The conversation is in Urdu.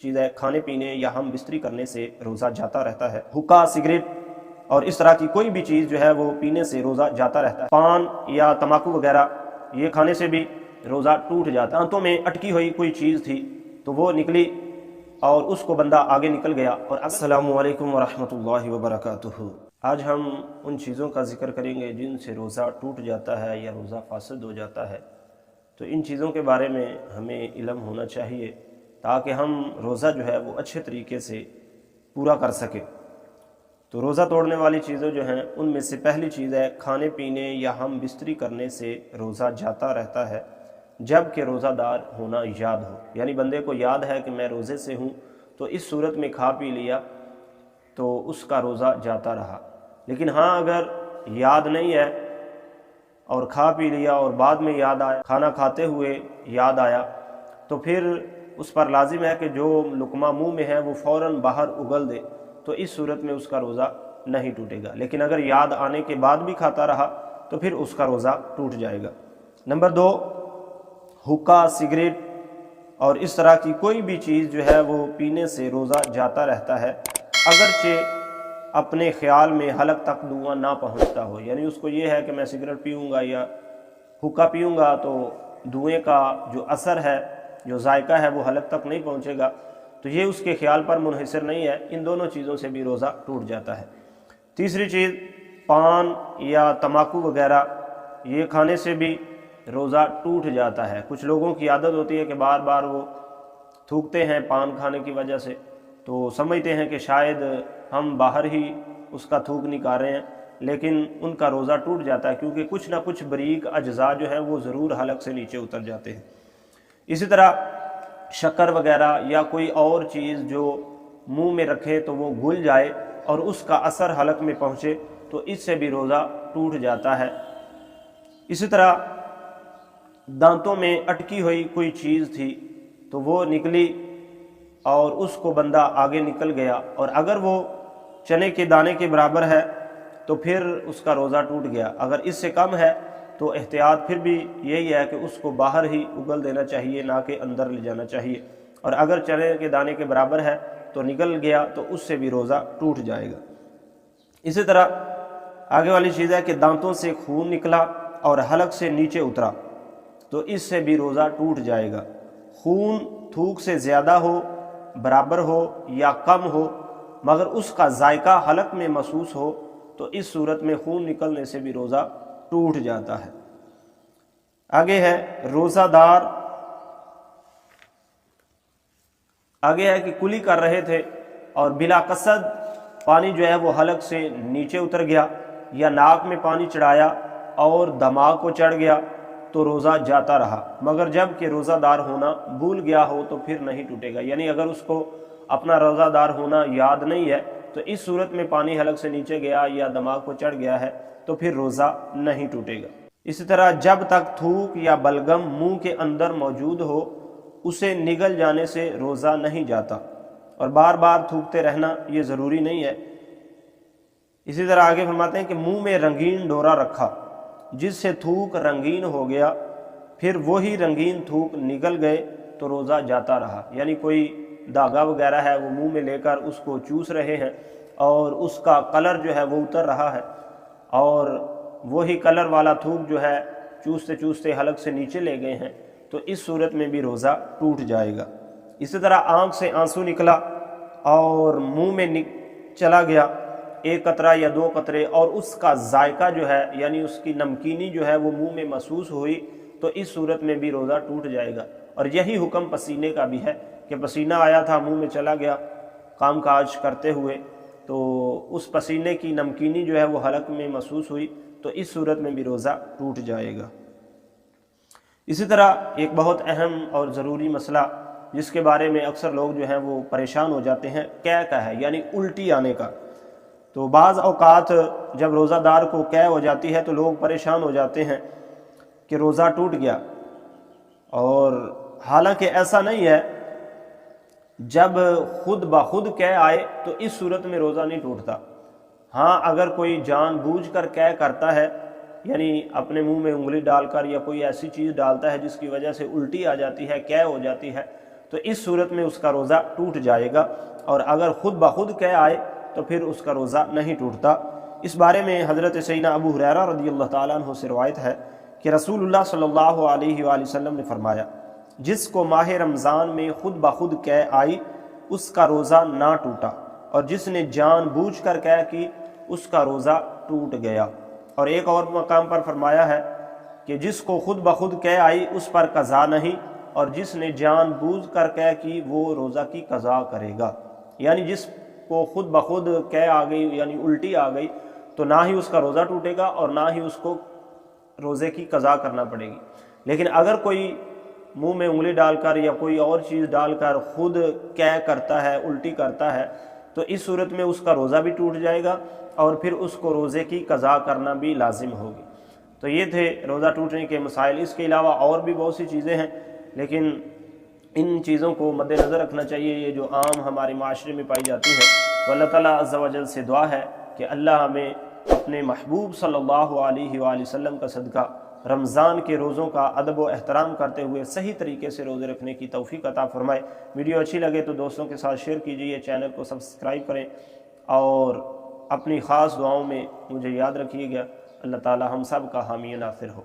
چیز ہے کھانے پینے یا ہم بستری کرنے سے روزہ جاتا رہتا ہے۔ حقہ، سگریٹ اور اس طرح کی کوئی بھی چیز جو ہے وہ پینے سے روزہ جاتا رہتا ہے۔ پان یا تمباکو وغیرہ یہ کھانے سے بھی روزہ ٹوٹ جاتا ہے۔ دانتوں میں اٹکی ہوئی کوئی چیز تھی تو وہ نکلی اور اس کو بندہ آگے نکل گیا۔ اور السلام علیکم ورحمۃ اللہ وبرکاتہ۔ آج ہم ان چیزوں کا ذکر کریں گے جن سے روزہ ٹوٹ جاتا ہے یا روزہ فاسد ہو جاتا ہے۔ تو ان چیزوں کے بارے میں ہمیں علم ہونا چاہیے تاکہ ہم روزہ جو ہے وہ اچھے طریقے سے پورا کر سکیں۔ تو روزہ توڑنے والی چیزیں جو ہیں ان میں سے پہلی چیز ہے کھانے پینے یا ہم بستری کرنے سے روزہ جاتا رہتا ہے جب کہ روزہ دار ہونا یاد ہو۔ یعنی بندے کو یاد ہے کہ میں روزے سے ہوں تو اس صورت میں کھا پی لیا تو اس کا روزہ جاتا رہا۔ لیکن ہاں اگر یاد نہیں ہے اور کھا پی لیا اور بعد میں یاد آیا، کھانا کھاتے ہوئے یاد آیا، تو پھر اس پر لازم ہے کہ جو لقمہ منہ میں ہے وہ فوراً باہر اگل دے، تو اس صورت میں اس کا روزہ نہیں ٹوٹے گا۔ لیکن اگر یاد آنے کے بعد بھی کھاتا رہا تو پھر اس کا روزہ ٹوٹ جائے گا۔ نمبر 2، حقہ، سگریٹ اور اس طرح کی کوئی بھی چیز جو ہے وہ پینے سے روزہ جاتا رہتا ہے اگرچہ اپنے خیال میں حلق تک دھواں نہ پہنچتا ہو۔ یعنی اس کو یہ ہے کہ میں سگریٹ پیوں گا یا حقہ پیوں گا تو دھوئیں کا جو اثر ہے، جو ذائقہ ہے وہ حلق تک نہیں پہنچے گا، تو یہ اس کے خیال پر منحصر نہیں ہے۔ ان دونوں چیزوں سے بھی روزہ ٹوٹ جاتا ہے۔ تیسری چیز، پان یا تمباکو وغیرہ یہ کھانے سے بھی روزہ ٹوٹ جاتا ہے۔ کچھ لوگوں کی عادت ہوتی ہے کہ بار بار وہ تھوکتے ہیں پان کھانے کی وجہ سے، تو سمجھتے ہیں کہ شاید ہم باہر ہی اس کا تھوک نکال رہے ہیں، لیکن ان کا روزہ ٹوٹ جاتا ہے کیونکہ کچھ نہ کچھ باریک اجزاء جو ہیں وہ ضرور حلق سے نیچے اتر جاتے ہیں۔ اسی طرح شکر وغیرہ یا کوئی اور چیز جو منہ میں رکھے تو وہ گل جائے اور اس کا اثر حلق میں پہنچے تو اس سے بھی روزہ ٹوٹ جاتا ہے۔ اسی طرح دانتوں میں اٹکی ہوئی کوئی چیز تھی تو وہ نکلی اور اس کو بندہ آگے نکل گیا، اور اگر وہ چنے کے دانے کے برابر ہے تو پھر اس کا روزہ ٹوٹ گیا۔ اگر اس سے کم ہے تو احتیاط پھر بھی یہی ہے کہ اس کو باہر ہی اگل دینا چاہیے، نہ کہ اندر لے جانا چاہیے، اور اگر چنے کے دانے کے برابر ہے تو نکل گیا تو اس سے بھی روزہ ٹوٹ جائے گا۔ اسی طرح آگے والی چیز ہے کہ دانتوں سے خون نکلا اور حلق سے نیچے اترا تو اس سے بھی روزہ ٹوٹ جائے گا۔ خون تھوک سے زیادہ ہو، برابر ہو یا کم ہو مگر اس کا ذائقہ حلق میں محسوس ہو تو اس صورت میں خون نکلنے سے بھی روزہ ٹوٹ جاتا ہے۔ آگے ہے روزہ دار، آگے ہے کہ کلی کر رہے تھے اور بلا قصد پانی جو ہے وہ حلق سے نیچے اتر گیا یا ناک میں پانی چڑھایا اور دماغ کو چڑھ گیا تو روزہ جاتا رہا، مگر جب کہ روزہ دار ہونا بھول گیا ہو تو پھر نہیں ٹوٹے گا۔ یعنی اگر اس کو اپنا روزہ دار ہونا یاد نہیں ہے تو اس صورت میں پانی حلق سے نیچے گیا یا دماغ کو چڑھ گیا ہے تو پھر روزہ نہیں ٹوٹے گا۔ اسی طرح جب تک تھوک یا بلغم منہ کے اندر موجود ہو اسے نگل جانے سے روزہ نہیں جاتا، اور بار بار تھوکتے رہنا یہ ضروری نہیں ہے۔ اسی طرح آگے فرماتے ہیں کہ منہ میں رنگین ڈورا رکھا جس سے تھوک رنگین ہو گیا، پھر وہی رنگین تھوک نگل گئے تو روزہ جاتا رہا۔ یعنی کوئی دھاگا وغیرہ ہے وہ منہ میں لے کر اس کو چوس رہے ہیں اور اس کا کلر جو ہے وہ اتر رہا ہے، اور وہی کلر والا تھوک جو ہے چوستے چوستے حلق سے نیچے لے گئے ہیں تو اس صورت میں بھی روزہ ٹوٹ جائے گا۔ اسی طرح آنکھ سے آنسو نکلا اور منہ میں چلا گیا ایک قطرہ یا دو قطرے، اور اس کا ذائقہ جو ہے یعنی اس کی نمکینی جو ہے وہ منہ میں محسوس ہوئی تو اس صورت میں بھی روزہ ٹوٹ جائے گا۔ اور یہی حکم پسینے کا بھی ہے کہ پسینہ آیا تھا منہ میں چلا گیا کام کاج کرتے ہوئے تو اس پسینے کی نمکینی جو ہے وہ حلق میں محسوس ہوئی تو اس صورت میں بھی روزہ ٹوٹ جائے گا۔ اسی طرح ایک بہت اہم اور ضروری مسئلہ جس کے بارے میں اکثر لوگ جو ہیں وہ پریشان ہو جاتے ہیں، قے کا ہے، یعنی الٹی آنے کا۔ تو بعض اوقات جب روزہ دار کو قے ہو جاتی ہے تو لوگ پریشان ہو جاتے ہیں کہ روزہ ٹوٹ گیا، اور حالانکہ ایسا نہیں ہے۔ جب خود بخود قے آئے تو اس صورت میں روزہ نہیں ٹوٹتا۔ ہاں اگر کوئی جان بوجھ کر قے کرتا ہے، یعنی اپنے منہ میں انگلی ڈال کر یا کوئی ایسی چیز ڈالتا ہے جس کی وجہ سے الٹی آ جاتی ہے، قے ہو جاتی ہے، تو اس صورت میں اس کا روزہ ٹوٹ جائے گا، اور اگر خود بخود قے آئے تو پھر اس کا روزہ نہیں ٹوٹتا۔ اس بارے میں حضرت سیدنا ابو ہریرہ رضی اللہ تعالیٰ عنہ سے روایت ہے کہ رسول اللہ صلی اللہ علیہ وآلہ وسلم نے فرمایا، جس کو ماہ رمضان میں خود بخود قے آئی اس کا روزہ نہ ٹوٹا، اور جس نے جان بوجھ کر قے کی اس کا روزہ ٹوٹ گیا۔ اور ایک اور مقام پر فرمایا ہے کہ جس کو خود بخود قے آئی اس پر قضا نہیں، اور جس نے جان بوجھ کر قے کی وہ روزہ کی قضا کرے گا۔ یعنی جس کو خود بخود قے آ گئی، یعنی الٹی آ گئی، تو نہ ہی اس کا روزہ ٹوٹے گا اور نہ ہی اس کو روزے کی قضا کرنا پڑے گی۔ لیکن اگر کوئی منہ میں انگلی ڈال کر یا کوئی اور چیز ڈال کر خود قے کرتا ہے، الٹی کرتا ہے، تو اس صورت میں اس کا روزہ بھی ٹوٹ جائے گا اور پھر اس کو روزے کی قضا کرنا بھی لازم ہوگی۔ تو یہ تھے روزہ ٹوٹنے کے مسائل۔ اس کے علاوہ اور بھی بہت سی چیزیں ہیں، لیکن ان چیزوں کو مد نظر رکھنا چاہیے، یہ جو عام ہمارے معاشرے میں پائی جاتی ہیں۔ تو اللہ تعالیٰ عز و جل سے دعا ہے کہ اللہ ہمیں اپنے محبوب صلی اللہ علیہ وآلہ وسلم کا صدقہ رمضان کے روزوں کا ادب و احترام کرتے ہوئے صحیح طریقے سے روزے رکھنے کی توفیق عطا فرمائے۔ ویڈیو اچھی لگے تو دوستوں کے ساتھ شیئر کیجیے، چینل کو سبسکرائب کریں، اور اپنی خاص دعاؤں میں مجھے یاد رکھیے گا۔ اللہ تعالیٰ ہم سب کا حامی ناصر ہو۔